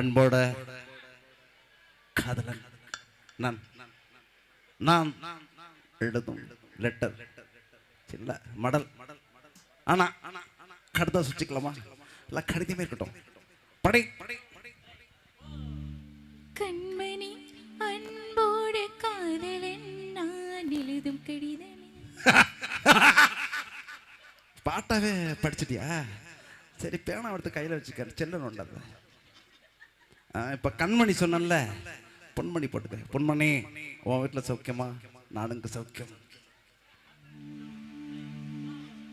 அன்போட காதலன் நான் நான் எழுதும் லெட்டர் இல்ல மடல். ஆனா கடிதம் வச்சுக்கலாமா? இல்ல கடிதமே இருக்கட்டும். படை கண்மணி அன்போட காதலன் நான் எழுதும் கடிதமே. பாட்டாவே படிச்சிட்டியா? சரி, பேனா எடுத்து கையில் வச்சுக்க, செல்லணும் உண்டாது. இப்போ கண்மணி சொன்னல, பொன்மணி போட்டுக்க. பொன்மணி, உன் வீட்டில் சௌக்கியமா? நானுங்க சௌக்கியம்.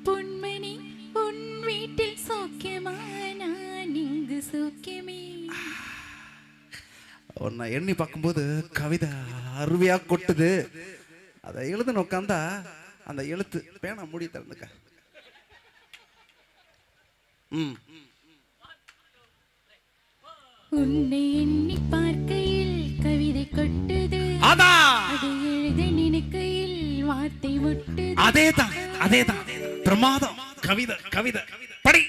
பொன்மணி உன் வீட்டில் சௌக்கியமா? நான் இங்கு சௌக்கியமே. உன்னை எண்ணி பார்க்கும்போது கவிதை அருவியா கொட்டுது. அதை எழுதுன்னு உட்காந்தா அந்த எழுத்து பேனா மூடி திறந்துக்க. உன்னை எண்ணி பார்க்கையில் கவிதை கொட்டுது, அதை எழுத நினைக்கையில் வார்த்தை முட்டுது. அதேதான் பிரமாதம். கவிதை கவிதை படி.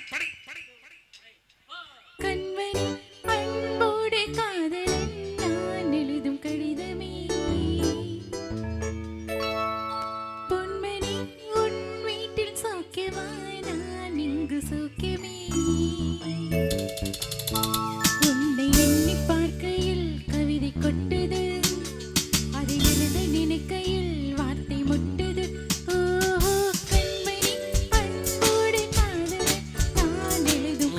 கண்மணி அன்போட காதலன் நான் எழுதும் கடிதமே. பொன்மணி உன் வீட்டில் சௌக்கியமா? நான் இங்கு சௌக்கியமே. உன்னை எண்ணி பார்க்கையில் கவிதை கொட்டுது, அதை எழுத நினைக்கையில் வார்த்தை முட்டுது. ஓஹோ, கண்மணி அன்போட காதலன் நான் எழுதும்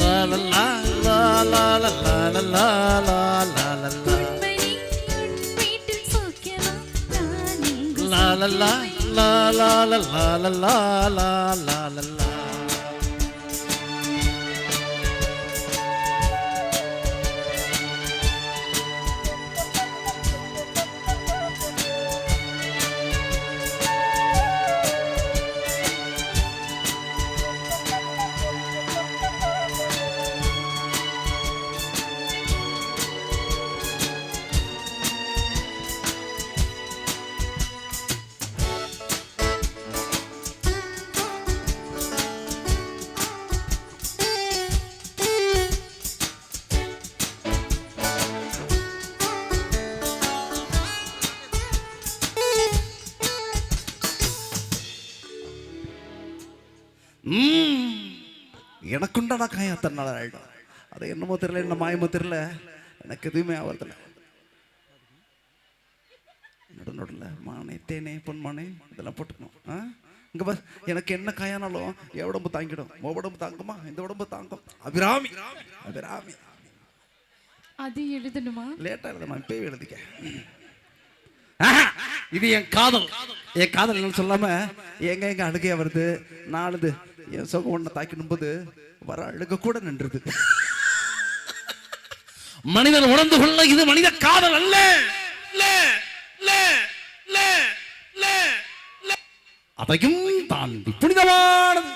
பொன்மணி உன் வீட்டில் சௌக்கியமா? நான் இங்கு சௌக்கியமே. எனக்குண்டான காயம் அத்தனை நாள் ஆயிடும். அது என்னமோ தெரியல, என்ன மாயமோ தெரியல, எனக்கு எதுவுமே ஆவறதில்ல. நடுநடுல மானே தேனே பொன்மானே இதெல்லாம் போட்டுக்கணும். இங்க பஸ், எனக்கு என்ன காயானாலும் என் உடம்பு தாங்கிடும். உடம்பு தாங்குமா? இந்த உடம்பு தாங்கும். அபிராமி அபிராமி. அது எழுதணுமா? லேட்டா எழுதமா, இப்பவே எழுதிக்க. இது என் காதல். என் காதல் என்ன சொல்லாம எங்க அழுகையா வருது. நான் அழுது என் சோகம் ஒன்றை தாக்கிடும் போது வர அழுக கூட நின்றுது. மனிதன் உணர்ந்து கொள்ள இது மனித காதல் அல்ல. அதையும் தாண்டி புனிதமானது.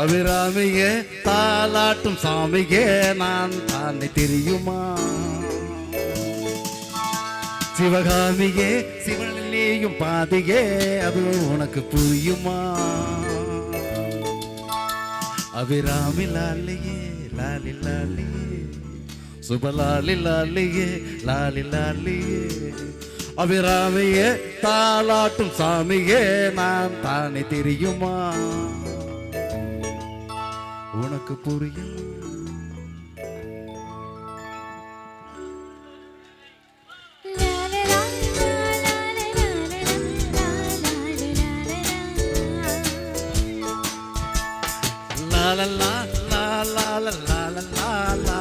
அபிராமியே தாலாட்டும் சாமியே நான் தானே தெரியுமா? சிவகாமியே சிவனிலேயும் பாதியே அது உனக்கு புரியுமா? அபிராமி லாலியே லாலி லாலியே சுபலாலி லாலியே லாலி லாலியே அபிராமியே தாலாட்டும் சாமியே நான் தானே தெரியுமா? உனக்கு புரியும். la la la la la la la la la